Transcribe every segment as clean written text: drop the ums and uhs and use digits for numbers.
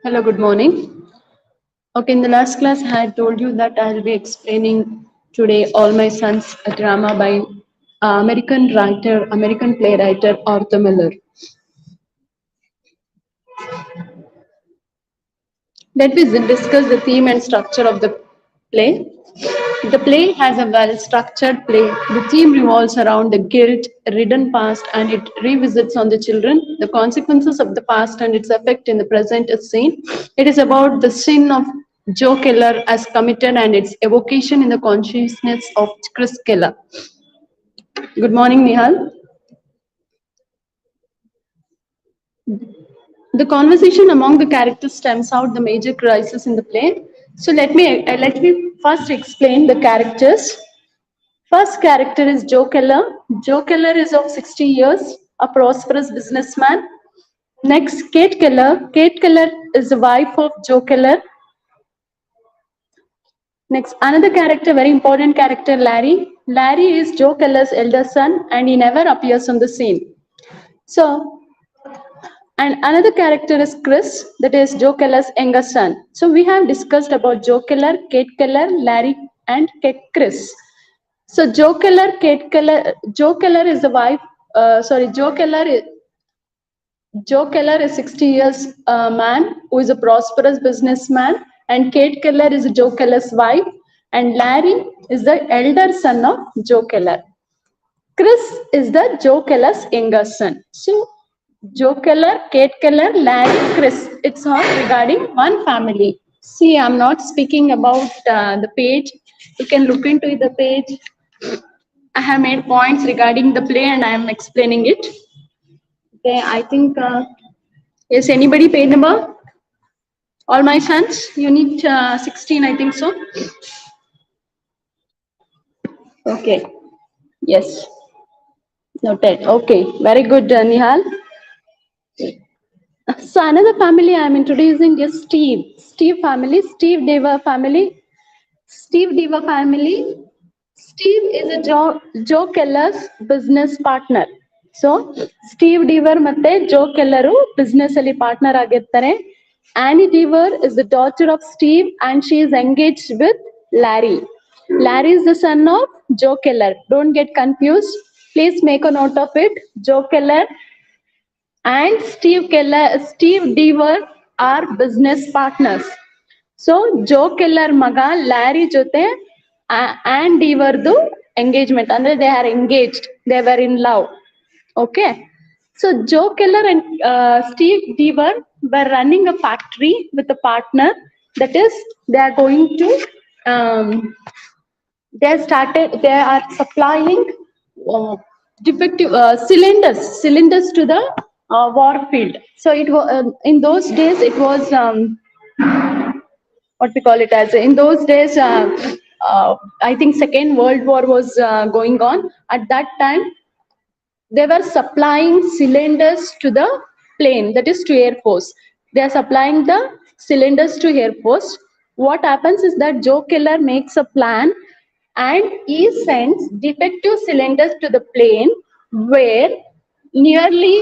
Hello, good morning. Okay, in the last class, I had told you that I'll be explaining today All My Sons, a drama by American playwright Arthur Miller. Let me discuss the theme and structure of the play. The play has a well structured play. The theme revolves around the guilt ridden past and it revisits on the children, the consequences of the past and its effect in the present scene. It is about the sin of Joe Keller as committed and its evocation in the consciousness of Chris Keller. Good morning, Nihal. The conversation among the characters stems out the major crisis in the play. So let me first explain the characters. First character is Joe Keller. Joe Keller is of 60 years, a prosperous businessman. Next, Kate Keller. Kate Keller is the wife of Joe Keller. Next, another character, very important character, Larry. Larry is Joe Keller's elder son and he never appears on the scene. So, and another character is Chris, that is Joe Keller's younger son. So we have discussed about Joe Keller, Kate Keller, Larry, and Chris. So Joe Keller is the wife. Joe Keller is 60 years man who is a prosperous businessman, and Kate Keller is Joe Keller's wife, and Larry is the elder son of Joe Keller. Chris is the Joe Keller's younger son. So Joe Keller, Kate Keller, Larry, Chris. It's all regarding one family. See, I'm not speaking about the page. You can look into the page. I have made points regarding the play and I am explaining it. Okay, I think, yes, anybody paid number? All My Sons, unit 16, I think so. Okay, yes, noted. Okay, very good, Nihal. So another family I am introducing is Steve. Steve family, Steve Deva family. Steve Deva family. Steve is a Joe Keller's business partner. So Steve Deaver ಮತ್ತೆ Joe Keller business ಅಲ್ಲಿ partner ಆಗಿರ್ತಾರೆ. Annie Deaver is the daughter of Steve and she is engaged with Larry. Larry is the son of Joe Keller. Don't get confused. Please make a note of it. Joe Keller and Steve Deaver are business partners. So Joe Keller ಮಗ Larry ಜೊತೆ Ann ಡಿವರ್ದು engagement ಅಂದ್ರೆ they are engaged they were in love. Okay, so Joe Keller and Steve Deever were running a factory with a partner, that is they are going to they are supplying defective cylinders to the war field. So it was in those days it was what we call it as in those days I think Second World War was going on. At that time they were supplying cylinders to the plane, that is to Air Force. They are supplying the cylinders to Air Force. What happens is that Joe Keller makes a plan and he sends defective cylinders to the plane, where nearly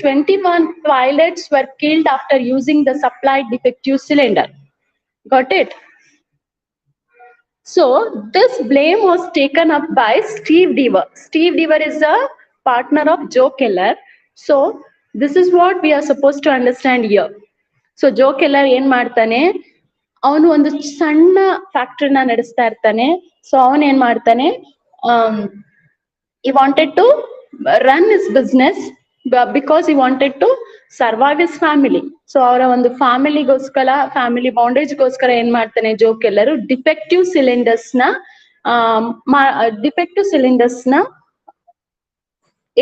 21 pilots were killed after using the supplied defective cylinder. Got it? So this blame was taken up by Steve Deaver. Steve Deaver is a partner of Joe Keller. So this is what we are supposed to understand here. So Joe Keller ಏನ್ ಮಾಡ್ತಾನೆ, ಅವನು ಒಂದು ಸಣ್ಣ ಫ್ಯಾಕ್ಟ್ರಿನ ನಡೆಸ್ತಾ ಇರ್ತಾನೆ. So ಅವನ್ ಏನ್ ಮಾಡ್ತಾನೆ, he wanted to run his business because he wanted to survive his family. So ಅವರ ಒಂದು ಫ್ಯಾಮಿಲಿ ಬಾಂಡೇಜ್ಗೋಸ್ಕರ ಏನ್ ಮಾಡ್ತಾನೆ ಜೋ ಕೆಲ್ಲರು, ಡಿಫೆಕ್ಟಿವ್ ಸಿಲಿಂಡರ್ಸ್ ನ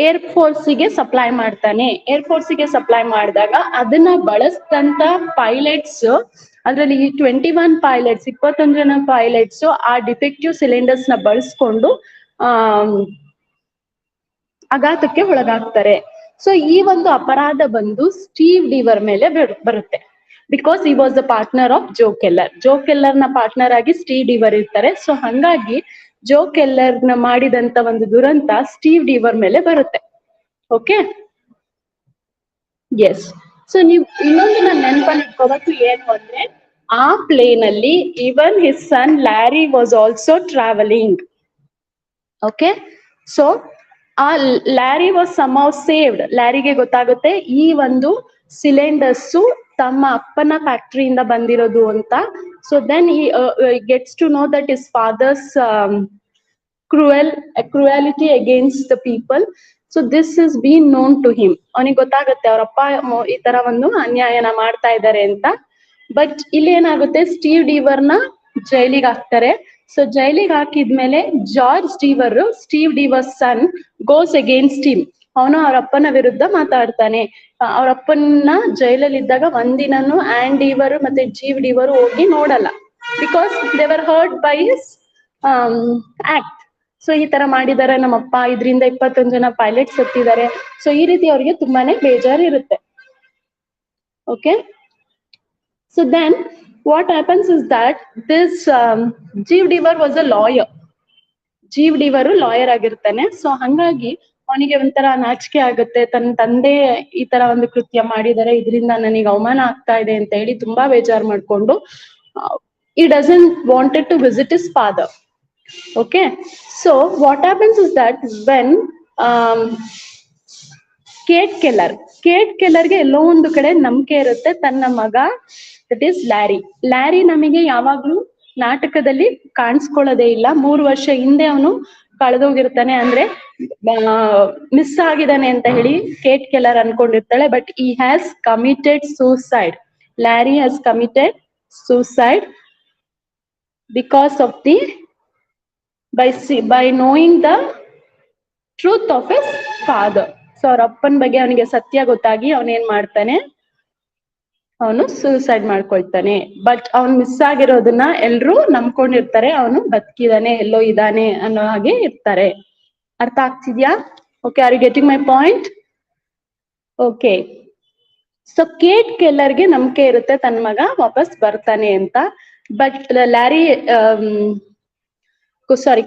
ಏರ್ ಫೋರ್ಸಿಗೆ ಸಪ್ಲೈ ಮಾಡ್ತಾನೆ. ಏರ್ ಫೋರ್ಸಿಗೆ ಸಪ್ಲೈ ಮಾಡಿದಾಗ ಅದನ್ನ ಬಳಸಿದಂತ ಪೈಲಟ್ಸ್, ಅದರಲ್ಲಿ 21 ಪೈಲಟ್ಸ್ 21 ಜನ ಪೈಲಟ್ಸ್ ಆ ಡಿಫೆಕ್ಟಿವ್ ಸಿಲಿಂಡರ್ಸ್ ನ ಬಳಸ್ಕೊಂಡು ಆಘಾತಕ್ಕೆ ಒಳಗಾಗ್ತಾರೆ. ಸೊ ಈ ಒಂದು ಅಪರಾಧ ಬಂದು ಸ್ಟೀವ್ ಡಿವರ್ ಮೇಲೆ ಬರುತ್ತೆ, because he was the partner of Joe Keller. Joe Keller ನ ಪಾರ್ಟ್ನರ್ ಆಗಿ ಸ್ಟೀವ್ ಡಿವರ್ ಇರ್ತಾರೆ. ಸೊ ಹಂಗಾಗಿ ಜೋ ಕೆಲ್ಲರ್ ನ ಮಾಡಿದಂತ ಒಂದು ದುರಂತ ಸ್ಟೀವ್ ಡಿವರ್ ಮೇಲೆ ಬರುತ್ತೆ. Okay, S. ಸೊ ನೀವು ಇನ್ನೊಂದನ್ನ ನೆನಪಲ್ಲಿ ಇಟ್ಕೋಬೇಕು ಏನು ಅಂದ್ರೆ, ಆ ಪ್ಲೇನ್ ಅಲ್ಲಿ even his son Larry was also travelling. Okay, so ಆ ಲ್ಯಾರಿ ವಾಸ್ ಸಮ್ ಸೇವ್ಡ್. ಲ್ಯಾರಿಗೆ ಗೊತ್ತಾಗುತ್ತೆ ಈ ಒಂದು ಸಿಲಿಂಡರ್ಸ್ ತಮ್ಮ ಅಪ್ಪನ ಫ್ಯಾಕ್ಟರಿಯಿಂದ ಬಂದಿರೋದು ಅಂತ. ಸೊ ದೆನ್ ಈ gets to know that his father's cruelty against the people. So this is been known to him. ಅವನಿಗೆ ಗೊತ್ತಾಗುತ್ತೆ ಅವರಪ್ಪ ಈ ತರ ಒಂದು ಅನ್ಯಾಯನ ಮಾಡ್ತಾ ಇದ್ದಾರೆ ಅಂತ. ಬಟ್ ಇಲ್ಲಿ ಏನಾಗುತ್ತೆ, ಸ್ಟೀವ್ ಡೀವರ್ನ ಜೈಲಿಗೆ ಹಾಕ್ತಾರೆ. ಸೊ ಜೈಲಿಗೆ ಹಾಕಿದ್ಮೇಲೆ ಸ್ಟೀವ್ ಡೀವರ್ ಸನ್ ಗೋಸ್ ಅಗೇನ್ಸ್ಟ್ ಹಿಮ್. ಅವನು ಅವರಪ್ಪನ ವಿರುದ್ಧ ಮಾತಾಡ್ತಾನೆ. ಅವರಪ್ಪನ ಜೈಲಲ್ಲಿ ಇದ್ದಾಗ ಒಂದಿನನು ಆನ್ ಡೀವರ್ ಮತ್ತೆ ಜೀವ್ ಡೀವರ್ ಹೋಗಿ ನೋಡಲ್ಲ, ಬಿಕಾಸ್ ದೇವರ್ hurt by his act. So ಈ ತರ ಮಾಡಿದ್ದಾರೆ ನಮ್ಮಪ್ಪ, ಇದರಿಂದ 21 ಜನ ಪೈಲಟ್ ಸತ್ತಿದ್ದಾರೆ. ಸೊ ಈ ರೀತಿ ಅವ್ರಿಗೆ ತುಂಬಾನೇ ಬೇಜಾರು ಇರುತ್ತೆ. Okay, so then what happens is that this ಜೀವ್ ಡೀವರ್ ವಾಸ್ ಅ ಲಾಯರ್. ಜೀವ್ ಡೀವರು ಲಾಯರ್ ಆಗಿರ್ತಾನೆ. ಸೊ ಹಂಗಾಗಿ ಅವನಿಗೆ ಒಂಥರ ನಾಚಿಕೆ ಆಗುತ್ತೆ, ತನ್ನ ತಂದೆ ಈ ತರ ಒಂದು ಕೃತ್ಯ ಮಾಡಿದ್ದಾರೆ, ಇದರಿಂದ ನನಗೆ ಅವಮಾನ ಆಗ್ತಾ ಇದೆ ಅಂತ ಹೇಳಿ ತುಂಬಾ ಬೇಜಾರು ಮಾಡ್ಕೊಂಡು he doesn't wanted to visit his father. Okay, so what happens is that when Kate ಕೆಲ್ಲರ್ಗೆ ಎಲ್ಲೋ ಒಂದು ಕಡೆ ನಂಬಿಕೆ ಇರುತ್ತೆ ತನ್ನ ಮಗ ದಟ್ ಈಸ್ ಲ್ಯಾರಿ ನಮಗೆ ಯಾವಾಗ್ಲೂ ನಾಟಕದಲ್ಲಿ ಕಾಣಿಸ್ಕೊಳ್ಳೋದೇ ಇಲ್ಲ. 3 ವರ್ಷ ಹಿಂದೆ ಅವನು ಕಳೆದೋಗಿರ್ತಾನೆ, ಅಂದ್ರೆ ಮಿಸ್ ಆಗಿದ್ದಾನೆ ಅಂತ ಹೇಳಿ ಕೇಟ್ ಕೆಲ್ಲರ್ ಅನ್ಕೊಂಡಿರ್ತಾಳೆ. But he has committed suicide. Larry has committed suicide because of by knowing the truth of his father. So ಅವ್ರ ಅಪ್ಪನ ಬಗ್ಗೆ ಅವನಿಗೆ ಸತ್ಯ ಗೊತ್ತಾಗಿ ಅವನೇನ್ ಮಾಡ್ತಾನೆ, ಅವನು ಸೂಸೈಡ್ ಮಾಡ್ಕೊಳ್ತಾನೆ. ಬಟ್ ಅವನು ಮಿಸ್ ಆಗಿರೋದನ್ನ ಎಲ್ರು ನಂಬ್ಕೊಂಡಿರ್ತಾರೆ, ಅವನು ಬದುಕಿದಾನೆ, ಎಲ್ಲೋ ಇದ್ದಾನೆ ಅನ್ನೋ ಹಾಗೆ ಇರ್ತಾರೆ. ಅರ್ಥ ಆಗ್ತಿದ್ಯಾ? Okay, are you getting my point? Okay, so Kate ಕೆಲ್ಲರ್ಗೆ ನಂಬಿಕೆ ಇರುತ್ತೆ ತನ್ನ ಮಗ ವಾಪಸ್ ಬರ್ತಾನೆ ಅಂತ. ಬಟ್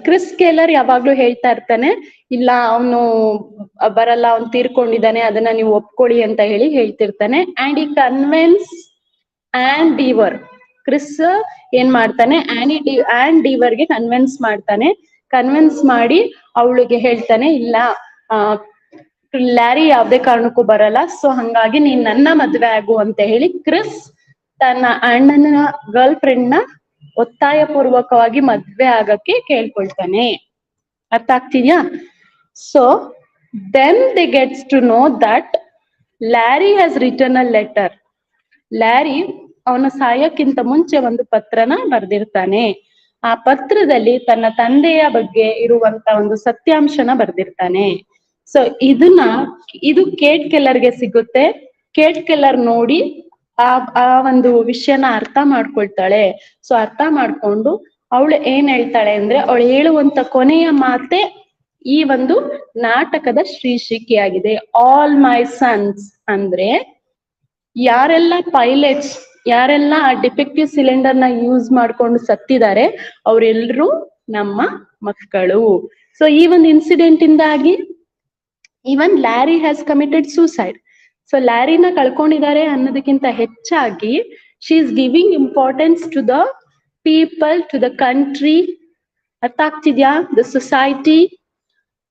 ಕ್ರಿಸ್ ಕೆಲ್ಲರ್ ಯಾವಾಗ್ಲೂ ಹೇಳ್ತಾ ಇರ್ತಾನೆ, ಇಲ್ಲ ಅವನು ಬರಲ್ಲ, ಅವ್ನು ತೀರ್ಕೊಂಡಿದ್ದಾನೆ, ಅದನ್ನ ನೀವು ಒಪ್ಕೊಳ್ಳಿ ಅಂತ ಹೇಳಿ ಹೇಳ್ತಿರ್ತಾನೆ. ಅಂಡ್ ಈ ಕನ್ವಿನ್ಸ್ ಆನ್ ಡೀವರ್. ಕ್ರಿಸ್ ಏನ್ ಮಾಡ್ತಾನೆ, ಆನ್ ಡೀವರ್ಗೆ ಕನ್ವಿನ್ಸ್ ಮಾಡಿ ಅವಳಿಗೆ ಹೇಳ್ತಾನೆ, ಇಲ್ಲ ಲ್ಯಾರಿ ಯಾವ್ದೇ ಕಾರಣಕ್ಕೂ ಬರಲ್ಲ, ಸೊ ಹಂಗಾಗಿ ನೀನ್ ನನ್ನ ಮದ್ವೆ ಆಗು ಅಂತ ಹೇಳಿ ಕ್ರಿಸ್ ತನ್ನ ಅಣ್ಣನ ಗರ್ಲ್ ಫ್ರೆಂಡ್ ನ ಒತ್ತಾಯ ಪೂರ್ವಕವಾಗಿ ಮದ್ವೆ ಆಗಕ್ಕೆ ಕೇಳ್ಕೊಳ್ತಾನೆ. ಅರ್ಥ ಆಗ್ತಿದ್ಯಾ? So then they gets to know that Larry has return a letter. Larry ಅವನ ಸಾಯಕ್ಕಿಂತ ಮುಂಚೆ ಒಂದು ಪತ್ರನ ಬರ್ದಿರ್ತಾನೆ. ಆ ಪತ್ರದಲ್ಲಿ ತನ್ನ ತಂದೆಯ ಬಗ್ಗೆ ಇರುವಂತ ಒಂದು ಸತ್ಯಾಂಶನ ಬರ್ದಿರ್ತಾನೆ. ಸೊ ಇದು ಕೇಟ್ ಕೆಲ್ಲರ್ಗೆ ಸಿಗುತ್ತೆ. ಕೇಟ್ ಕೆಲ್ಲರ್ ನೋಡಿ ಆ ಒಂದು ವಿಷಯನ ಅರ್ಥ ಮಾಡ್ಕೊಳ್ತಾಳೆ. ಸೊ ಅರ್ಥ ಮಾಡ್ಕೊಂಡು ಅವಳು ಏನ್ ಹೇಳ್ತಾಳೆ ಅಂದ್ರೆ, ಅವಳು ಹೇಳುವಂತ ಕೊನೆಯ ಮಾತೆ ಈ ಒಂದು ನಾಟಕದ ಶೀರ್ಷಿಕೆಯಾಗಿದೆ. ಆಲ್ ಮೈ ಸನ್ಸ್ ಅಂದ್ರೆ ಯಾರೆಲ್ಲ ಪೈಲಟ್ಸ್, ಯಾರೆಲ್ಲ ಆ ಡಿಫೆಕ್ಟಿವ್ ಸಿಲಿಂಡರ್ ನ ಯೂಸ್ ಮಾಡ್ಕೊಂಡು ಸತ್ತಿದ್ದಾರೆ ಅವರೆಲ್ಲರೂ ನಮ್ಮ ಮಕ್ಕಳು. ಸೊ ಈ ಒಂದು ಇನ್ಸಿಡೆಂಟ್ ಇಂದಾಗಿ even Larry has committed suicide. So ಲ್ಯಾರಿನ ಕಳ್ಕೊಂಡಿದ್ದಾರೆ ಅನ್ನೋದಕ್ಕಿಂತ ಹೆಚ್ಚಾಗಿ she is giving importance to the people, to the country. ಅರ್ಥ ಆಗ್ತಿದ್ಯಾ? The society.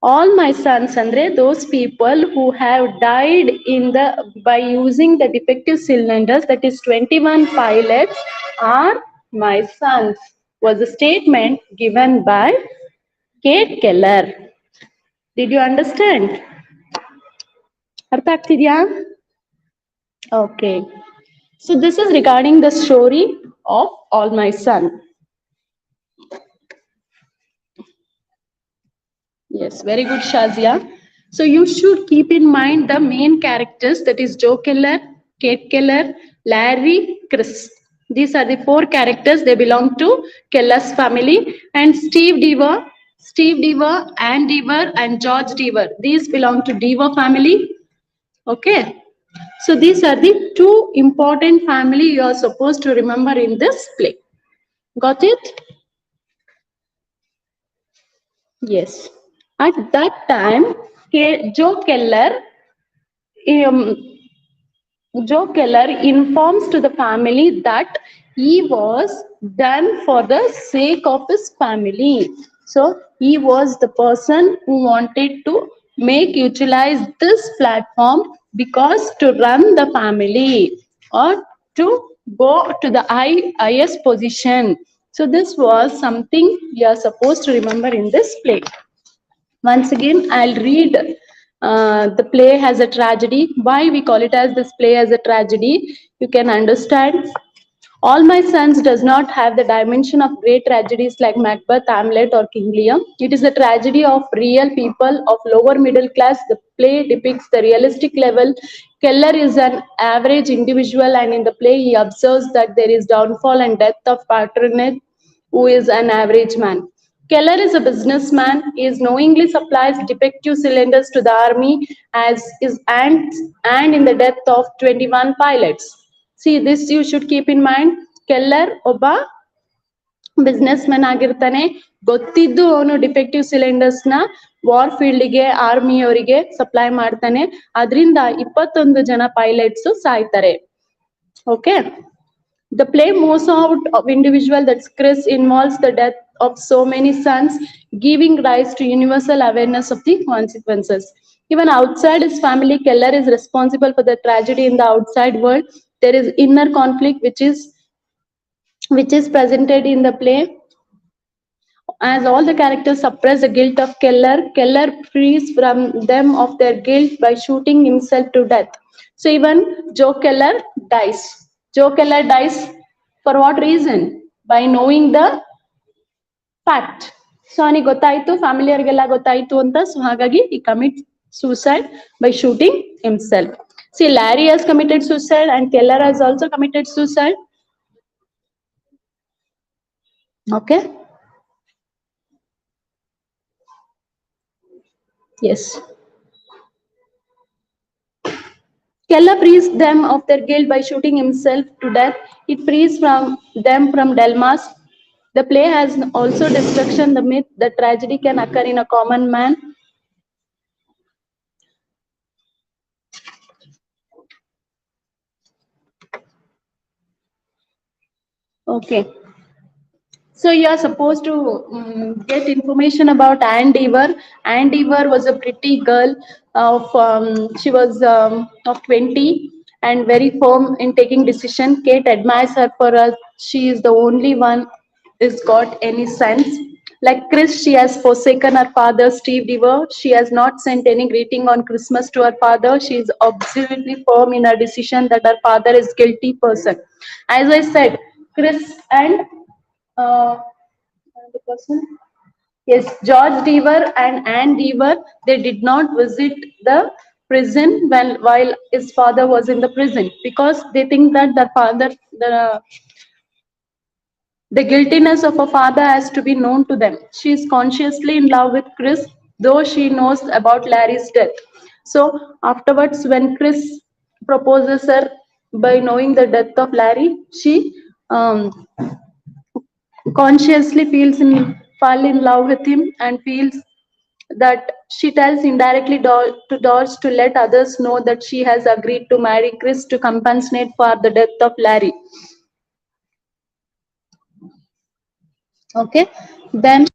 All my sons ಅಂದ್ರೆ those people who have died by using the defective cylinders, that is 21 pilots are my sons, was a statement given by Kate Keller. Did you understand? ಅರ್ಥ ಆಗ್ತಿದ್ಯಾ? Okay, so this is regarding the story of All My Son. Yes, very good, Shazia. So you should keep in mind the main characters, that is Joe Keller, Kate Keller, Larry, Chris. These are the 4 characters. They belong to Keller's family. And Steve Deaver, Ann Deaver, and George Deaver. These belong to Deaver family. Okay. So these are the 2 important family you are supposed to remember in this play. Got it? Yes. At that time, Joe Keller Joe Keller informs to the family that he was done for the sake of his family. So he was the person who wanted to make utilize this platform because to run the family or to go to the highest position. So this was something you are supposed to remember in this play. Once again, I'll read the play as a tragedy. Why we call it as this play as a tragedy? You can understand. All My Sons does not have the dimension of great tragedies like Macbeth, Hamlet, or King Lear. It is a tragedy of real people of lower middle class. The play depicts the realistic level. Keller is an average individual, and in the play, he observes that there is downfall and death of patronage, who is an average man. Keller is a businessman. He is knowingly supplies defective cylinders to the army as is and in the death of 21 pilots. See, this you should keep in mind. Keller ಒಬ್ಬ businessman ಆಗಿರ್ತಾನೆ. ಗೊತ್ತಿದ್ದು ಅವನು defective cylinders ನ war field ಗೆ army ಅವರಿಗೆ supply ಮಾಡ್ತಾನೆ. ಅದರಿಂದ 21 ಜನ ಪೈಲಟ್ಸ್ ಸಾಯ್ತಾರೆ. Okay. The play moves out of individual that Chris involves the death of so many sons, giving rise to universal awareness of the consequences. Even outside his family, Keller is responsible for the tragedy in the outside world. There is inner conflict which is presented in the play. As all the characters suppress the guilt of Keller, Keller frees from them of their guilt by shooting himself to death. So even Joe Keller dies. Joe Keller dies for what reason? By knowing the fact. So ಅವನಿಗೆ ಗೊತ್ತಾಯ್ತು, ಫ್ಯಾಮಿಲಿಯರಿಗೆಲ್ಲ ಗೊತ್ತಾಯ್ತು ಅಂತ. So ಹಾಗಾಗಿ he commits suicide by shooting himself. See, Larry has committed suicide and Keller has also committed suicide. Okay. Yes. Keller frees them of their guilt by shooting himself to death. It frees them from dilemmas. The play has also destruction, the myth that tragedy can occur in a common man. Okay. So you are supposed to get information about Anne Deaver. Anne Deaver was a pretty girl of she was of 20 and very firm in taking decision. Kate admires her for her. She is the only one who's got any sense. Like Chris, she has forsaken her father, Steve Deaver. She has not sent any greeting on Christmas to her father. She is absolutely firm in her decision that her father is guilty person. As I said, Chris and the person, yes, George Deaver and Anne Deaver, they did not visit the prison while his father was in the prison because they think that the father, the guiltiness of a father has to be known to them. She is consciously in love with Chris, though she knows about Larry's death. So afterwards, when Chris proposes her by knowing the death of Larry, she consciously fall in love with him and feels that she tells indirectly to Dodge to let others know that she has agreed to marry Chris to compensate for the death of Larry. Okay, then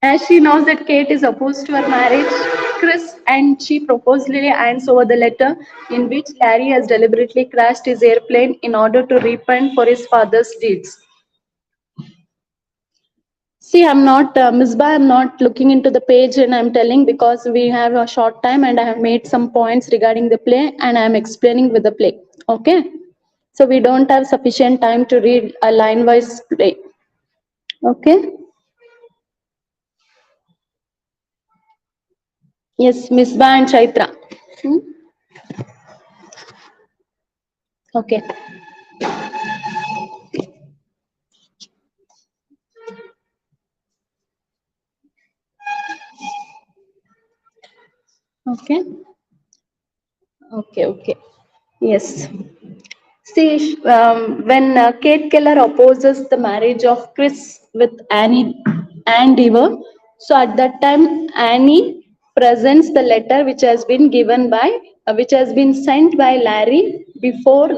as she knows that Kate is opposed to her marriage, Chris and she proposally hands over the letter in which Larry has deliberately crashed his airplane in order to repent for his father's deeds. See, I'm not, Ms. Ba, I'm not looking into the page and I'm telling because we have a short time and I have made some points regarding the play and I'm explaining with the play. Okay. So we don't have sufficient time to read a line-wise play. Okay. Yes, Ms. Ba and Chaitra. Okay. Okay. Okay. Yes. See, when Kate Keller opposes the marriage of Chris with Anne Deaver, So at that time, Annie presents the letter which has been which has been sent by Larry before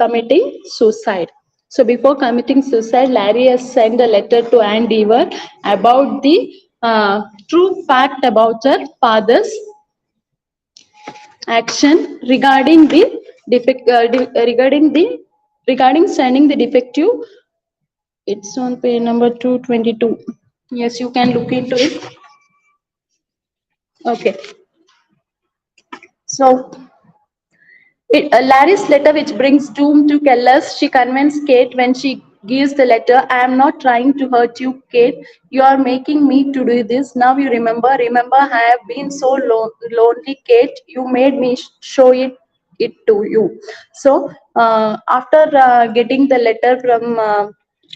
committing suicide. So before committing suicide, Larry has sent a letter to Anne Deaver about the true fact about her father's action regarding the regarding sending the defective. It's on page number 222. Yes, you can look into it. Okay. So Larry's letter, which brings doom to Keller's, she convinced Kate when she gives the letter, I am not trying to hurt you, Kate. You are making me to do this. Now you remember, I have been so lonely, Kate. You made me show it to you. So after getting the letter from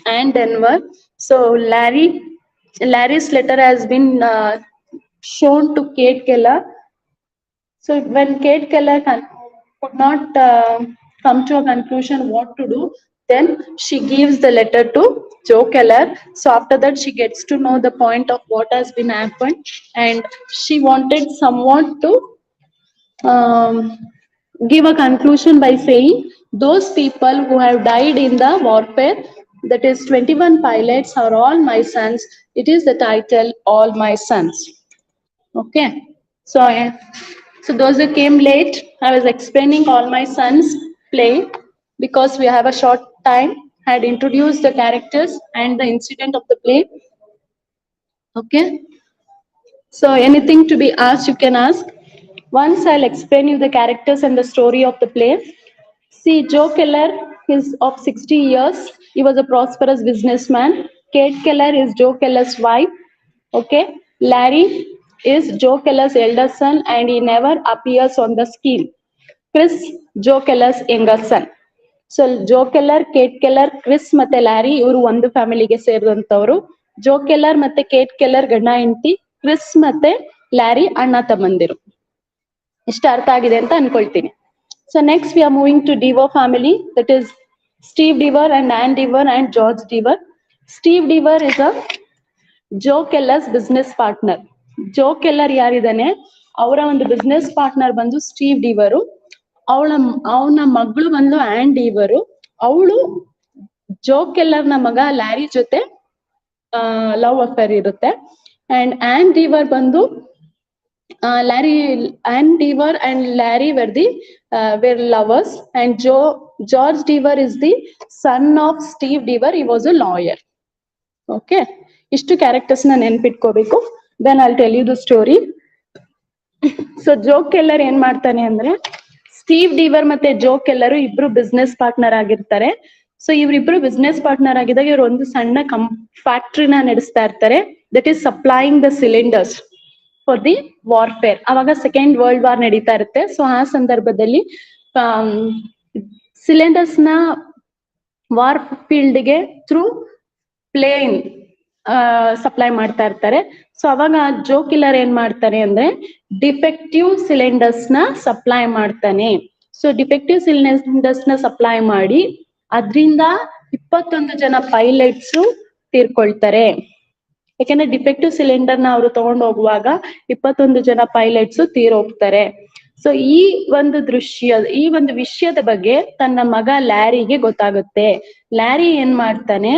Anne Denver, so Larry's letter has been shown to Kate Keller. So when Kate Keller could not come to a conclusion what to do, then she gives the letter to Joe Keller. So after that, she gets to know the point of what has been happened, and she wanted someone to give a conclusion by saying those people who have died in the warfare, that is 21 pilots, are all my sons. It is the title, All My Sons. Okay, so so those who came late, I was explaining All My Sons play because we have a short time. I had introduced the characters and the incident of the play. Okay, so anything to be asked, you can ask. Once I'll explain you the characters and the story of the play. See, Joe Keller is of 60 years. He was a prosperous businessman. Kate Keller is Joe Keller's wife. Okay. Larry is Joe Keller's elder son and he never appears on the screen. Chris, Joe Keller's younger son. So Joe Keller, Kate Keller, Chris ಮತ್ತೆ Larry ಇವರು ಒಂದು ಫ್ಯಾಮಿಲಿಗೆ ಸೇರಿದಂತವ್ರು. Joe Keller ಮತ್ತೆ Kate Keller ಗಂಡ ಹೆಂಡತಿ, Chris ಮತ್ತೆ Larry ಅಣ್ಣ ತಮ್ಮಂದಿರು. ಇಷ್ಟ ಅರ್ಥ ಆಗಿದೆ ಅಂತ ಅನ್ಕೊಳ್ತೀನಿ. So next we are moving to Deaver family, that is Steve Deaver and Anne Deaver and George Deaver. Steve Deaver is a Joe Keller's business partner. Joe Keller ಯಾರಿದ್ದಾನೆ, ಅವರ ಒಂದು ಬಿಸ್ನೆಸ್ ಪಾರ್ಟ್ನರ್ ಬಂದು ಸ್ಟೀವ್ ಡಿವರು. ಅವನ ಮಗಳು ಬಂದು on ಡಿವರು. ಅವಳು ಜೋ ಕೆಲ್ಲರ್ನ ಮಗ Larry ಜೊತೆ love affair ಇರುತ್ತೆ. ಅಂಡ್ ಆನ್ ಡಿವರ್ ಬಂದು Anne Deaver and Larry were lovers, and George Deaver is the son of Steve Deaver. He was a lawyer. Okay, ಇಷ್ಟು ಕ್ಯಾರೆಕ್ಟರ್ಸ್ ನ ನೆನ್ಪಿಟ್ಕೋಬೇಕು. Then I'll tell you the story. So Joe Keller ಏನ್ ಮಾಡ್ತಾನೆ ಅಂದ್ರೆ, Steve Deever ಮತ್ತೆ Joe Keller ಇಬ್ರು business partner ಆಗಿರ್ತಾರೆ. So ಇವರಿಬ್ರು ಬಿಸ್ನೆಸ್ ಪಾರ್ಟ್ನರ್ ಆಗಿದಾಗ ಇವ್ರು ಒಂದು ಸಣ್ಣ ಫ್ಯಾಕ್ಟ್ರಿನ ನಡೆಸ್ತಾ ಇರ್ತಾರೆ, that is supplying the cylinders for the warfare. ಅವಾಗ ಸೆಕೆಂಡ್ ವರ್ಲ್ಡ್ ವಾರ್ ನಡೀತಾ ಇರುತ್ತೆ. ಸೊ ಆ ಸಂದರ್ಭದಲ್ಲಿ ಸಿಲಿಂಡರ್ಸ್ ನ ವಾರ್ ಫೀಲ್ಡ್ ಗೆ ಥ್ರೂ ಪ್ಲೇನ್ ಸಪ್ಲೈ ಮಾಡ್ತಾ ಇರ್ತಾರೆ. ಸೊ ಅವಾಗ ಜೋ ಕಿಲ್ಲರ್ ಏನ್ ಮಾಡ್ತಾನೆ ಅಂದ್ರೆ ಡಿಫೆಕ್ಟಿವ್ ಸಿಲಿಂಡರ್ಸ್ ನ ಸಪ್ಲೈ ಮಾಡ್ತಾನೆ. ಸೊ ಡಿಫೆಕ್ಟಿವ್ ಸಿಲಿಂಡರ್ಸ್ ನ ಸಪ್ಲೈ ಮಾಡಿ ಅದ್ರಿಂದ 21 ಜನ ಪೈಲಟ್ಸ್ ತೀರ್ಕೊಳ್ತಾರೆ. ಯಾಕೆಂದ್ರೆ ಡಿಫೆಕ್ಟಿವ್ ಸಿಲಿಂಡರ್ ನ ಅವರು ತಗೊಂಡು ಹೋಗುವಾಗ 21 ಜನ ಪೈಲಟ್ಸ್ ತೀರೋಗ್ತಾರೆ. ಸೊ ಈ ಒಂದು ವಿಷಯದ ಬಗ್ಗೆ ತನ್ನ ಮಗ ಲ್ಯಾರಿಗೆ ಗೊತ್ತಾಗುತ್ತೆ. ಲ್ಯಾರಿ ಏನ್ ಮಾಡ್ತಾನೆ,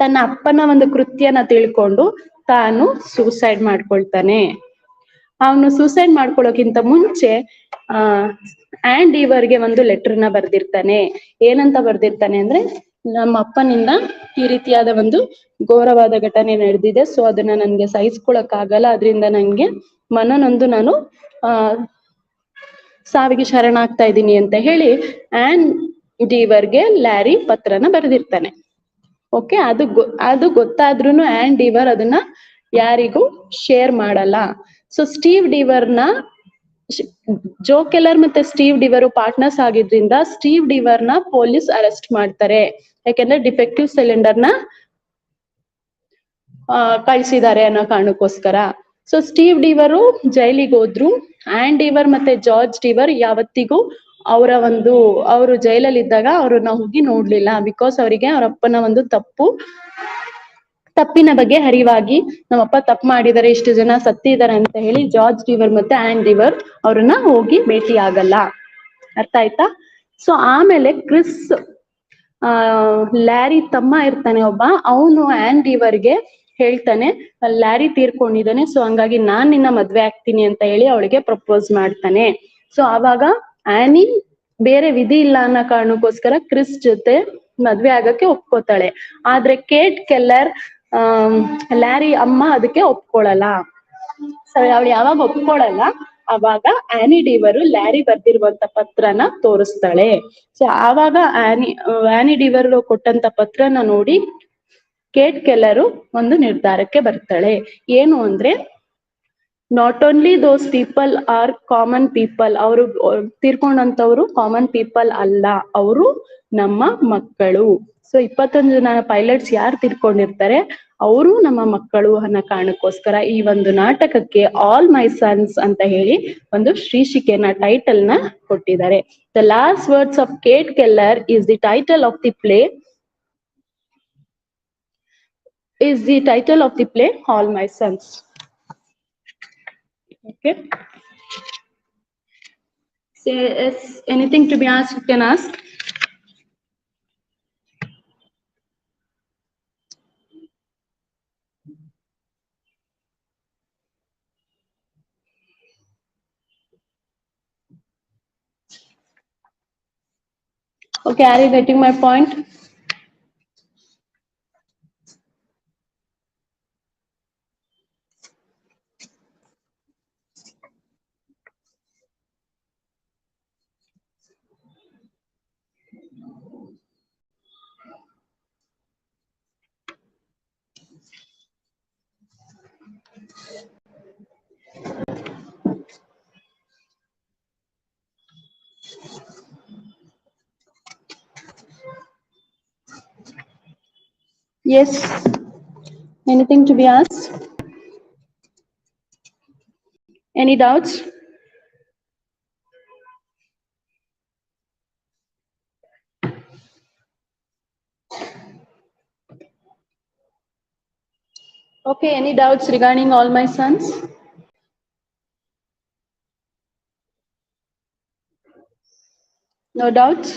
ತನ್ನ ಅಪ್ಪನ ಒಂದು ಕೃತ್ಯನ ತಿಳ್ಕೊಂಡು ತಾನು ಸೂಸೈಡ್ ಮಾಡ್ಕೊಳ್ತಾನೆ. ಅವನು ಸೂಸೈಡ್ ಮಾಡ್ಕೊಳ್ಳೋಕ್ಕಿಂತ ಮುಂಚೆ ಆನ್ ಡಿವರ್ಗೆ ಒಂದು ಲೆಟರ್ನ ಬರ್ದಿರ್ತಾನೆ. ಏನಂತ ಬರ್ದಿರ್ತಾನೆ ಅಂದ್ರೆ, ನಮ್ಮ ಅಪ್ಪನಿಂದ ಈ ರೀತಿಯಾದ ಒಂದು ಘೋರವಾದ ಘಟನೆ ನಡೆದಿದೆ. ಸೊ ಅದನ್ನ ನನ್ಗೆ ಸಹಿಸ್ಕೊಳಕ್ ಆಗಲ್ಲ, ಅದರಿಂದ ನನ್ಗೆ ಮನನೊಂದು ನಾನು ಸಾವಿಗೆ ಶರಣಾಗ್ತಾ ಇದ್ದೀನಿ ಅಂತ ಹೇಳಿ ಆನ್ ಡಿವರ್ಗೆ ಲ್ಯಾರಿ ಪತ್ರನ ಬರೆದಿರ್ತಾನೆ. ಓಕೆ, ಅದು ಗೊತ್ತಾದ್ರೂ ಆನ್ ಡಿವರ್ ಅದನ್ನ ಯಾರಿಗೂ ಶೇರ್ ಮಾಡಲ್ಲ. ಸೊ ಸ್ಟೀವ್ ಡಿವರ್ನ ಜೋ ಕೆಲ್ಲರ್ ಮತ್ತೆ ಸ್ಟೀವ್ ಡಿವರು ಪಾರ್ಟ್ನರ್ಸ್ ಆಗಿದ್ರಿಂದ ಸ್ಟೀವ್ ಡಿವರ್ನ ಪೊಲೀಸ್ ಅರೆಸ್ಟ್ ಮಾಡ್ತಾರೆ. ಯಾಕೆಂದ್ರೆ ಡಿಫೆಕ್ಟಿವ್ ಸಿಲಿಂಡರ್ನ ಕಳ್ಸಿದ್ದಾರೆ ಅನ್ನೋ ಕಾರಣಕ್ಕೋಸ್ಕರ. ಸೊ ಸ್ಟೀವ್ ಡಿವರು ಜೈಲಿಗೆ ಹೋದ್ರು. ಆನ್ ಡಿವರ್ ಮತ್ತೆ ಜಾರ್ಜ್ ಡಿವರ್ ಯಾವತ್ತಿಗೂ ಅವರು ಜೈಲಲ್ಲಿ ಇದ್ದಾಗ ಅವ್ರನ್ನ ಹೋಗಿ ನೋಡ್ಲಿಲ್ಲ. ಬಿಕಾಸ್ ಅವರಿಗೆ ಅವ್ರ ಅಪ್ಪನ ಒಂದು ತಪ್ಪು ತಪ್ಪಿನ ಬಗ್ಗೆ ಅರಿವಾಗಿ ನಮ್ಮಪ್ಪ ತಪ್ಪು ಮಾಡಿದ್ದಾರೆ, ಇಷ್ಟು ಜನ ಸತ್ತಿದ್ದಾರೆ ಅಂತ ಹೇಳಿ ಜಾರ್ಜ್ ಡಿವರ್ ಮತ್ತೆ ಆನ್ ಡಿವರ್ ಅವ್ರನ್ನ ಹೋಗಿ ಭೇಟಿ ಆಗಲ್ಲ. ಅರ್ಥ ಆಯ್ತಾ? ಸೊ ಆಮೇಲೆ ಕ್ರಿಸ್ ಲ್ಯಾರಿ ತಮ್ಮ ಇರ್ತಾನೆ ಒಬ್ಬ, ಅವನು ಆನ್ ಡಿವರ್ಗೆ ಹೇಳ್ತಾನೆ ಲ್ಯಾರಿ ತೀರ್ಕೊಂಡಿದ್ದಾನೆ, ಸೊ ಹಂಗಾಗಿ ನಾನ್ ನಿನ್ನ ಮದ್ವೆ ಆಗ್ತೀನಿ ಅಂತ ಹೇಳಿ ಅವಳಿಗೆ ಪ್ರಪೋಸ್ ಮಾಡ್ತಾನೆ. ಸೊ ಆವಾಗ ಆನಿ ಬೇರೆ ವಿಧಿ ಇಲ್ಲ ಅನ್ನೋ ಕಾರಣಕ್ಕೋಸ್ಕರ ಕ್ರಿಸ್ ಜೊತೆ ಮದ್ವೆ ಆಗಕ್ಕೆ ಒಪ್ಕೋತಾಳೆ. ಆದ್ರೆ ಕೇಟ್ ಕೆಲ್ಲರ್ ಲ್ಯಾರಿ ಅಮ್ಮ ಅದಕ್ಕೆ ಒಪ್ಕೊಳಲ್ಲ. ಸರಿ, ಅವಳು ಯಾವಾಗ ಒಪ್ಕೊಳಲ್ಲ ಅವಾಗ ಆನಿ ಡಿವರು ಲ್ಯಾರಿ ಬರ್ದಿರುವಂತ ಪತ್ರನ ತೋರಿಸ್ತಾಳೆ. ಸೊ ಆವಾಗ ಆನಿ ಡಿವರ್ ಕೊಟ್ಟಂತ ಪತ್ರನ ನೋಡಿ ಕೇಟ್ ಕೆಲ್ಲರು ಒಂದು ನಿರ್ಧಾರಕ್ಕೆ ಬರ್ತಾಳೆ. ಏನು ಅಂದ್ರೆ, not only those people are common people, ಅವರು ತೀರ್ಕೊಂಡಂತವ್ರು ಕಾಮನ್ ಪೀಪಲ್ ಅಲ್ಲ, ಅವರು ನಮ್ಮ ಮಕ್ಕಳು. ಸೊ 21 ಜನ ಪೈಲಟ್ಸ್ ಯಾರು ತೀರ್ಕೊಂಡಿರ್ತಾರೆ ಅವರು ನಮ್ಮ ಮಕ್ಕಳು ಅನ್ನೋ ಕಾರಣಕ್ಕೋಸ್ಕರ ಈ ಒಂದು ನಾಟಕಕ್ಕೆ ಆಲ್ ಮೈ ಸನ್ಸ್ ಅಂತ ಹೇಳಿ ಒಂದು ಶೀರ್ಷಿಕೆನ ಟೈಟಲ್ ನ ಕೊಟ್ಟಿದ್ದಾರೆ. The last words of Kate Keller is the title of the play All My Sons. Okay, so is anything to be asked, you can ask. Okay, are you getting my point? Yes, anything to be asked? Any doubts? Okay, any doubts regarding All My Sons? No doubts?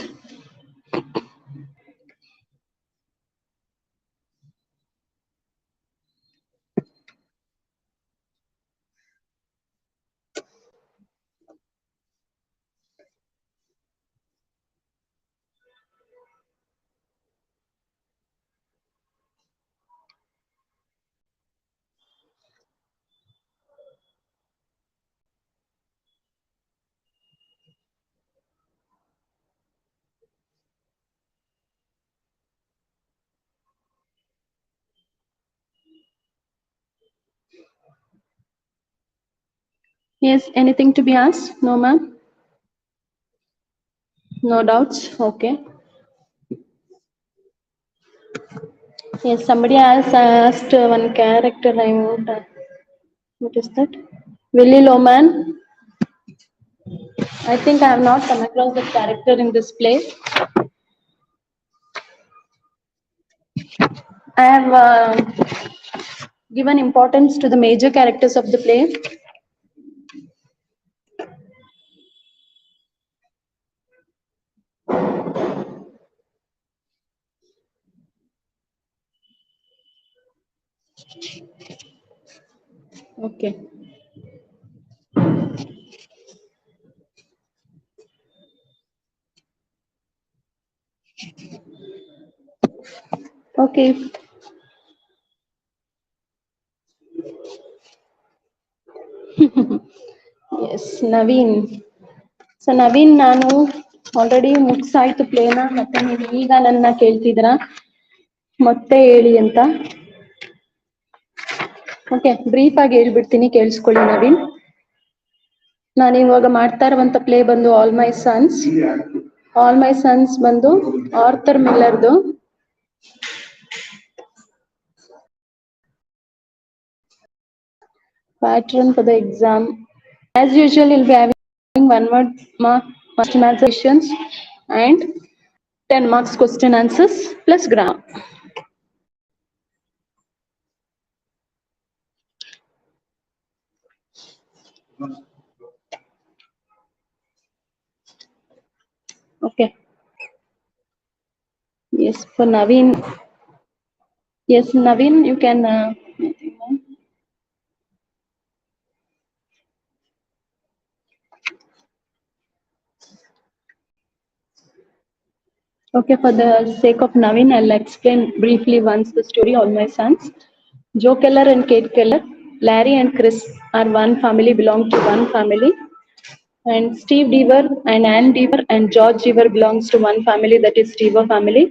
Yes, anything to be asked? No, ma'am? No doubts? Okay. Yes, somebody has asked one character I want. What is that? Willy Loman. I think I have not come across the character in this play. I have given importance to the major characters of the play. Okay. Okay. Yes, Naveen. So Naveen, ನಾನು already ಮುಗಿಸಾಯ್ತು ಪ್ಲೇನ, ಮತ್ತೆ ನೀವು ಈಗ ನನ್ನ ಕೇಳ್ತಿದ್ದೀರಾ ಮತ್ತೆ ಹೇಳಿ ಅಂತ. Okay, brief ಆಗಿ ಹೇಳ್ಬಿಡ್ತೀನಿ, ಕೇಳಿಸ್ಕೊಳ್ಳಿ ನವೀನ್. ನಾನು ಇವಾಗ ಮಾಡ್ತಾ ಇರುವಂತ ಪ್ಲೇ ಬಂದು all my sons. All my sons ಬಂದು Arthur ಮಿಲ್ಲರ್ದು. Pattern for the exam. As usual, you'll be having 1 word mark question answer questions and 10 marks question answers plus grammar. Okay. Yes, for Naveen. Yes, Naveen, you can. Okay, for the sake of Naveen, I'll explain briefly once the story, All My Sons. Joe Keller and Kate Keller, Larry and Chris are one family, belong to one family. And Steve Deaver and Ann Deaver and George Deaver belongs to one family, that is Deaver family.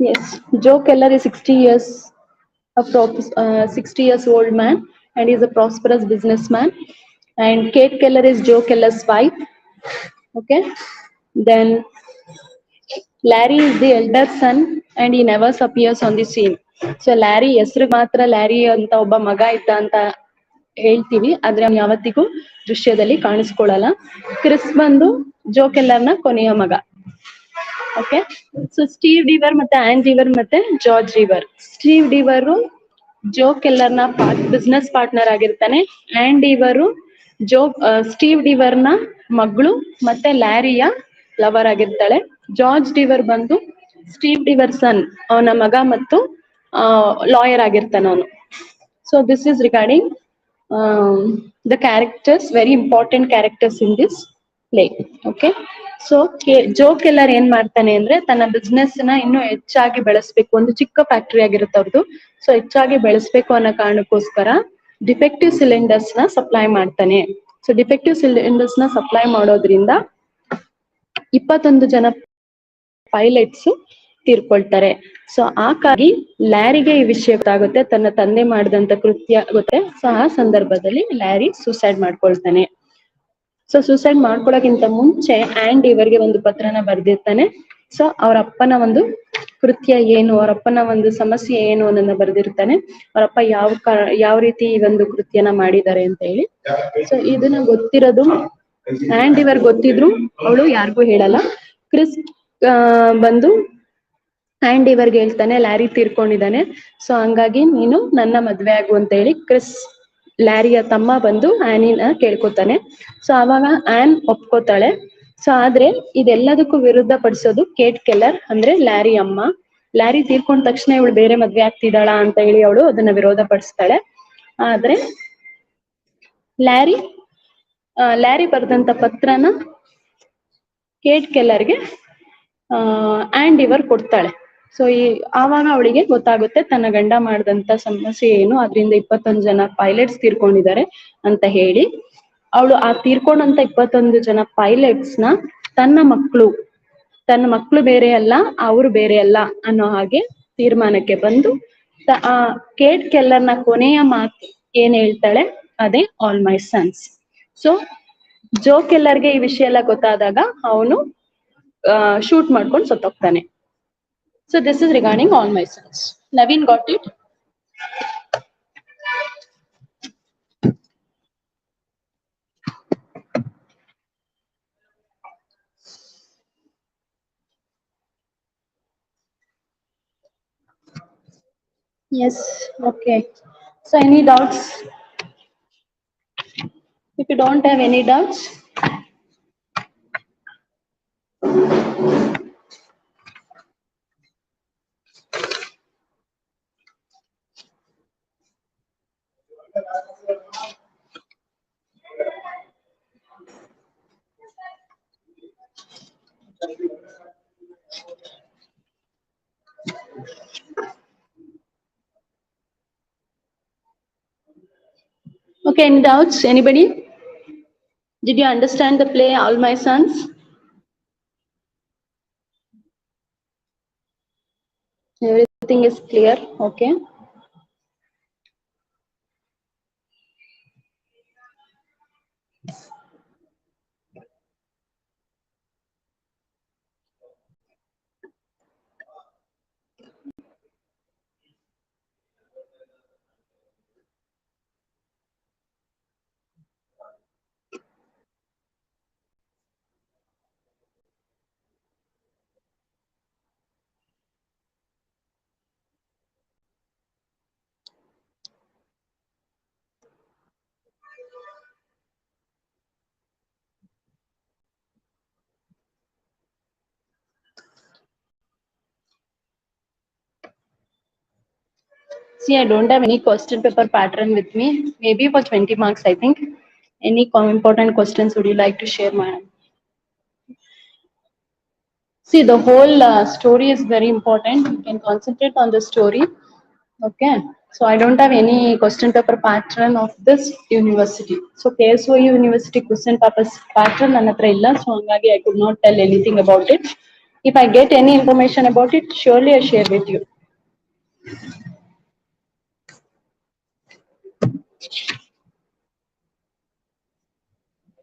Yes, Joe Keller is 60 years, 60 years old man, and is a prosperous businessman. And Kate Keller is Joe Keller's wife. Okay, then Larry is the elder son, and he never appears on the scene. So Larry ಹೆಸರಿಗೆ ಮಾತ್ರ Larry ಅಂತ ಒಬ್ಬ ಮಗ ಇದ್ದ ಅಂತ ಹೇಳ್ತೀವಿ, ಆದ್ರೆ ಅವ್ನು ಯಾವತ್ತಿಗೂ ದೃಶ್ಯದಲ್ಲಿ ಕಾಣಿಸ್ಕೊಳ್ಳಲ್ಲ. ಕ್ರಿಸ್ ಬಂದು ಜೋ ಕೆಲ್ಲರ್ನ ಕೊನೆಯ ಮಗ. ಓಕೆ, ಸೊ ಸ್ಟೀವ್ ಡಿವರ್ ಮತ್ತೆ ಆನ್ ಡಿವರ್ ಮತ್ತೆ ಜಾರ್ಜ್ ಡಿವರ್. ಸ್ಟೀವ್ ಡಿವರು ಜೋ ಕೆಲ್ಲರ್ನ ಬಿಸ್ನೆಸ್ ಪಾರ್ಟ್ನರ್ ಆಗಿರ್ತಾನೆ. ಆನ್ ಡಿವರು ಸ್ಟೀವ್ ಡಿವರ್ನ ಮಗಳು ಮತ್ತೆ ಲ್ಯಾರಿಯ ಲವರ್ ಆಗಿರ್ತಾಳೆ. ಜಾರ್ಜ್ ಡಿವರ್ ಬಂದು ಸ್ಟೀವ್ ಡಿವರ್ ಸನ್, ಅವನ ಮಗ ಮತ್ತು ಲಾಯರ್ ಆಗಿರ್ತಾನೆ ಅವನು. So this is regarding the characters, very important characters in this play. Okay, so Joe Keller ಏನ್ ಮಾಡ್ತಾನೆ ಅಂದ್ರೆ ತನ್ನ ಬಿಸ್ನೆಸ್ ನ ಇನ್ನೂ ಹೆಚ್ಚಾಗಿ ಬೆಳೆಸ್ಬೇಕು, ಒಂದು ಚಿಕ್ಕ ಫ್ಯಾಕ್ಟರಿ ಆಗಿರುತ್ತೆ ಅವ್ರದ್ದು. ಸೊ ಹೆಚ್ಚಾಗಿ ಬೆಳೆಸ್ಬೇಕು ಅನ್ನೋ ಕಾರಣಕ್ಕೋಸ್ಕರ ಡಿಫೆಕ್ಟಿವ್ ಸಿಲಿಂಡರ್ಸ್ ನ ಸಪ್ಲೈ ಮಾಡ್ತಾನೆ. ಸೊ ಡಿಫೆಕ್ಟಿವ್ ಸಿಲಿಂಡರ್ಸ್ ನ ಸಪ್ಲೈ ಮಾಡೋದ್ರಿಂದ 21 ಜನ ಪೈಲಟ್ಸ್ ತೀರ್ಕೊಳ್ತಾರೆ. ಸೊ ಹಾಗಾಗಿ ಲ್ಯಾರಿಗೆ ಈ ವಿಷಯ ಗೊತ್ತಾಗುತ್ತೆ, ತನ್ನ ತಂದೆ ಮಾಡಿದಂತ ಕೃತ್ಯ ಗೊತ್ತೆ. ಸೊ ಆ ಸಂದರ್ಭದಲ್ಲಿ ಲ್ಯಾರಿ ಸೂಸೈಡ್ ಮಾಡ್ಕೊಳ್ತಾನೆ. ಸೊ ಸೂಸೈಡ್ ಮಾಡ್ಕೊಳಕ್ಕಿಂತ ಮುಂಚೆ ಆಂಡ್ ಇವರಿಗೆ ಒಂದು ಪತ್ರನ ಬರ್ದಿರ್ತಾನೆ. ಸೊ ಅವ್ರ ಅಪ್ಪನ ಒಂದು ಕೃತ್ಯ ಏನು, ಅವರಪ್ಪನ ಒಂದು ಸಮಸ್ಯೆ ಏನು ಅನ್ನೋದನ್ನ ಬರ್ದಿರ್ತಾನೆ. ಅವರಪ್ಪ ಯಾವ ರೀತಿ ಈ ಒಂದು ಕೃತ್ಯನ ಮಾಡಿದ್ದಾರೆ ಅಂತ ಹೇಳಿ. ಸೊ ಇದನ್ನ ಗೊತ್ತಿರೋದು ಆಂಡ್ ಇವರ್ ಗೊತ್ತಿದ್ರು ಅವಳು ಯಾರಿಗೂ ಹೇಳಲ್ಲ. ಕ್ರಿಸ್ ಬಂದು ಆಂಡ್ ಇವರ್ಗೆ ಹೇಳ್ತಾನೆ ಲ್ಯಾರಿ ತೀರ್ಕೊಂಡಿದ್ದಾನೆ, ಸೊ ಹಂಗಾಗಿ ನೀನು ನನ್ನ ಮದ್ವೆ ಆಗು ಅಂತ ಹೇಳಿ ಕ್ರಿಸ್ ಲ್ಯಾರಿಯ ತಮ್ಮ ಬಂದು ಆನಿನ ಕೇಳ್ಕೊತಾನೆ. ಸೊ ಅವಾಗ ಆನ್ ಒಪ್ಕೋತಾಳೆ. ಸೊ ಆದ್ರೆ ಇದೆಲ್ಲದಕ್ಕೂ ವಿರುದ್ಧ ಪಡಿಸೋದು ಕೇಟ್ ಕೆಲ್ಲರ್, ಅಂದ್ರೆ ಲ್ಯಾರಿ ಅಮ್ಮ. ಲ್ಯಾರಿ ತೀರ್ಕೊಂಡ ತಕ್ಷಣ ಇವಳು ಬೇರೆ ಮದ್ವೆ ಆಗ್ತಿದ್ದಾಳ ಅಂತ ಹೇಳಿ ಅವಳು ಅದನ್ನ ವಿರೋಧ ಪಡಿಸ್ತಾಳೆ. ಆದ್ರೆ ಲ್ಯಾರಿ ಬರ್ದಂತ ಪತ್ರನ ಕೇಟ್ ಕೆಲ್ಲರ್ಗೆ ಆಂಡ್ ಇವರ್ ಕೊಡ್ತಾಳೆ. ಸೊ ಆವಾಗ ಅವಳಿಗೆ ಗೊತ್ತಾಗುತ್ತೆ ತನ್ನ ಗಂಡ ಮಾಡಿದಂತ ಸಮಸ್ಯೆ ಏನು, ಅದರಿಂದ 21 ಜನ ಪೈಲಟ್ಸ್ ತೀರ್ಕೊಂಡಿದ್ದಾರೆ ಅಂತ ಹೇಳಿ. ಅವಳು ಆ ತೀರ್ಕೊಂಡಂತ 21 ಜನ ಪೈಲಟ್ಸ್ ನ ತನ್ನ ಮಕ್ಕಳು ಬೇರೆ ಅಲ್ಲ, ಅವರು ಬೇರೆ ಅಲ್ಲ ಅನ್ನೋ ಹಾಗೆ ತೀರ್ಮಾನಕ್ಕೆ ಬಂದು ಕೇಟ್ ಕೆಲ್ಲರ್ನ ಕೊನೆಯ ಮಾತು ಏನ್ ಹೇಳ್ತಾಳೆ ಅದೇ ಆಲ್ ಮೈ ಸನ್ಸ್. ಸೊ ಜೋ ಕೆಲ್ಲರ್ಗೆ ಈ ವಿಷಯ ಎಲ್ಲ ಗೊತ್ತಾದಾಗ ಅವನು ಶೂಟ್ ಮಾಡ್ಕೊಂಡು ಸತ್ತೋಗ್ತಾನೆ. So this is regarding All My Sons. Naveen got it? Yes, okay. So any doubts? If you don't have any doubts, okay, any doubts? Anybody? Did you understand the play All My Sons? Everything is clear, okay. See, I don't have any question paper pattern with me. Maybe for 20 marks, I think. Any important questions would you like to share, madam? See, the whole story is very important. You can concentrate on the story. Okay. So I don't have any question paper pattern of this university. So KSOU University question papers pattern nannatra illa. So hangagi I could not tell anything about it. If I get any information about it, surely I share with you.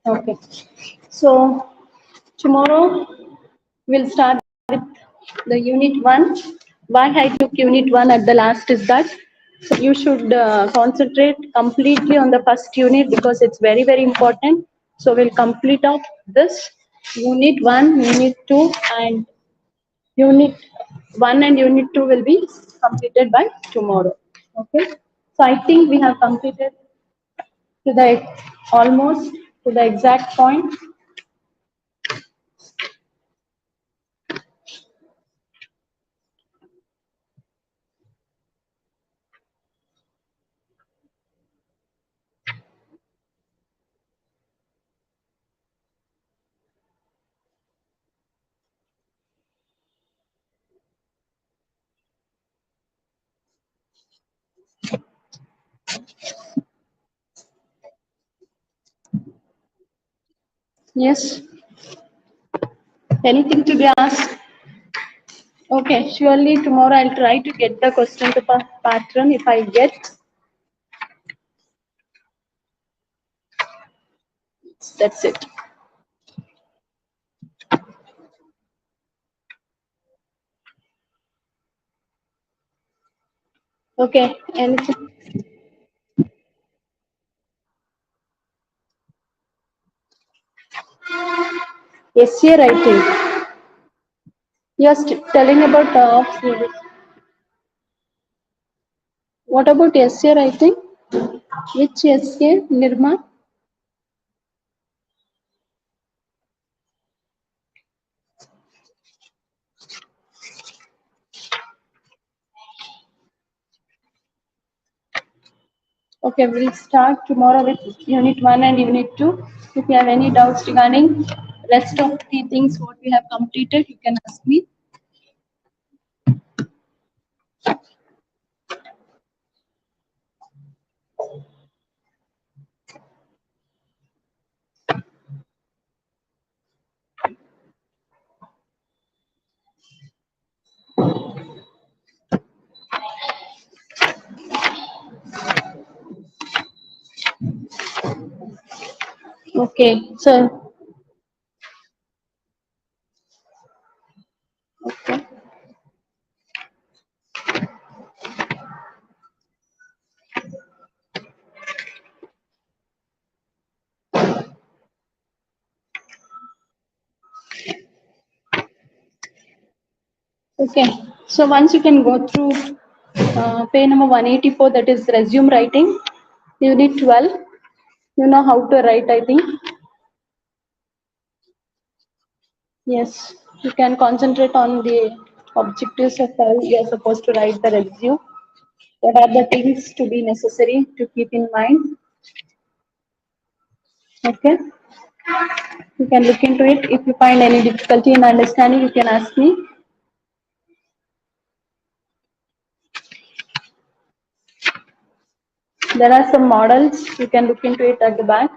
Okay. So tomorrow we'll start with the unit 1. Why I took unit 1 at the last is that you should concentrate completely on the first unit because it's very, very important. So we'll complete off this unit 1, unit 2 and unit 1 and unit 2 will be completed by tomorrow. Okay. So I think we have completed to the almost to the exact point. Yes. Anything to be asked? Okay, surely tomorrow I'll try to get the question paper pattern. If I get, that's it. Okay, anything? Essay writing. You're telling about what about essay writing? Which essay, Nirma? Okay, we'll start tomorrow with unit 1 and unit 2. If you have any doubts regarding rest of the things what we have completed, you can ask me. Okay, so okay. Okay, so once you can go through page number 184, that is resume writing, unit 12. You know how to write, I think. Yes, you can concentrate on the objectives of how you are supposed to write the resume. What are the things to be necessary to keep in mind? Okay, you can look into it. If you find any difficulty in understanding, you can ask me. There are some models. You can look into it at the back.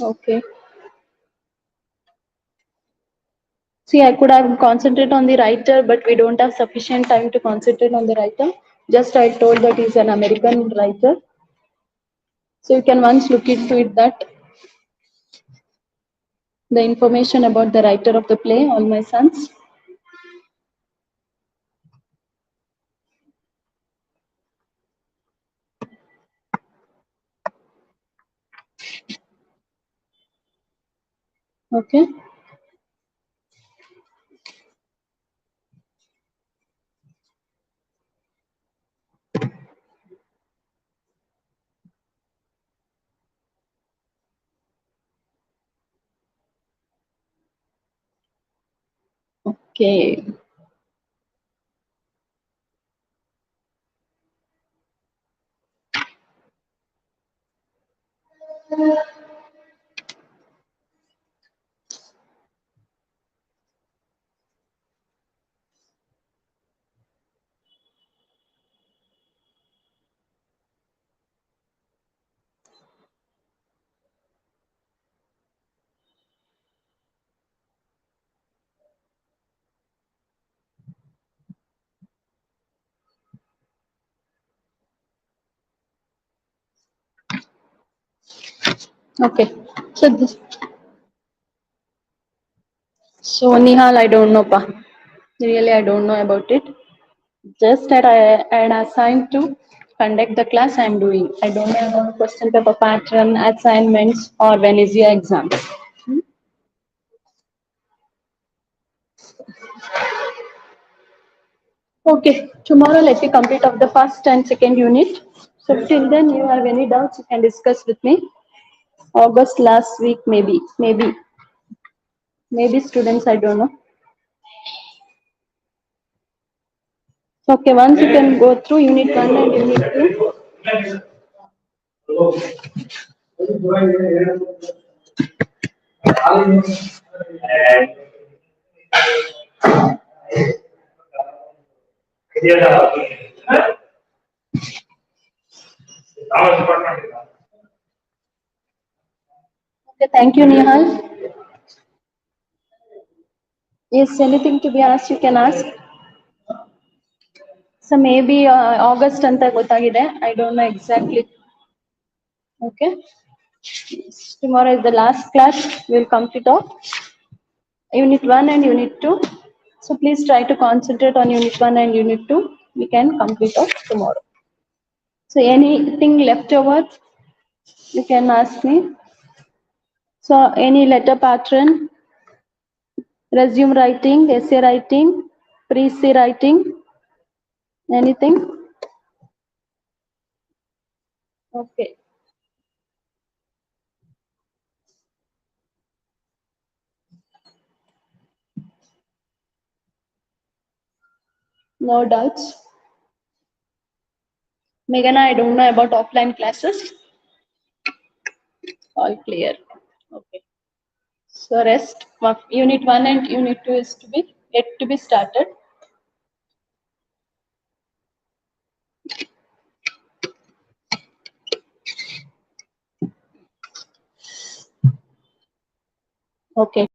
Okay. See, I could have concentrated on the writer, but we don't have sufficient time to concentrate on the writer. Just I told that he's an American writer. So you can once look into it that the information about the writer of the play, All My Sons. Okay. Okay. Okay. So this, so Nihal, I don't know, pa. Really, I don't know about it. Just that I am assigned to conduct the class I'm doing. I don't know about question paper pattern, assignments, or when is your exam. Okay, tomorrow let me complete of the first and second unit. So till then, you have any doubts, you can discuss with me. August last week, maybe students, I don't know. Okay, once you can go through unit 1 and unit 2. Okay, thank you, Nihal. Is anything to be asked, you can ask. So maybe August ಅಂತ ಗೊತ್ತಾಗಿದೆ. I don't know exactly. Okay. Tomorrow is the last class. We'll complete off unit 1 and unit 2. So please try to concentrate on unit 1 and unit 2. We can complete off tomorrow. So anything left over, you can ask me. So any letter pattern, resume writing, essay writing, pre-essay writing, anything? Okay. No doubts. Meghana, I don't know about offline classes. All clear. Okay. So rest of unit 1 and unit 2 is to be yet to be started. Okay.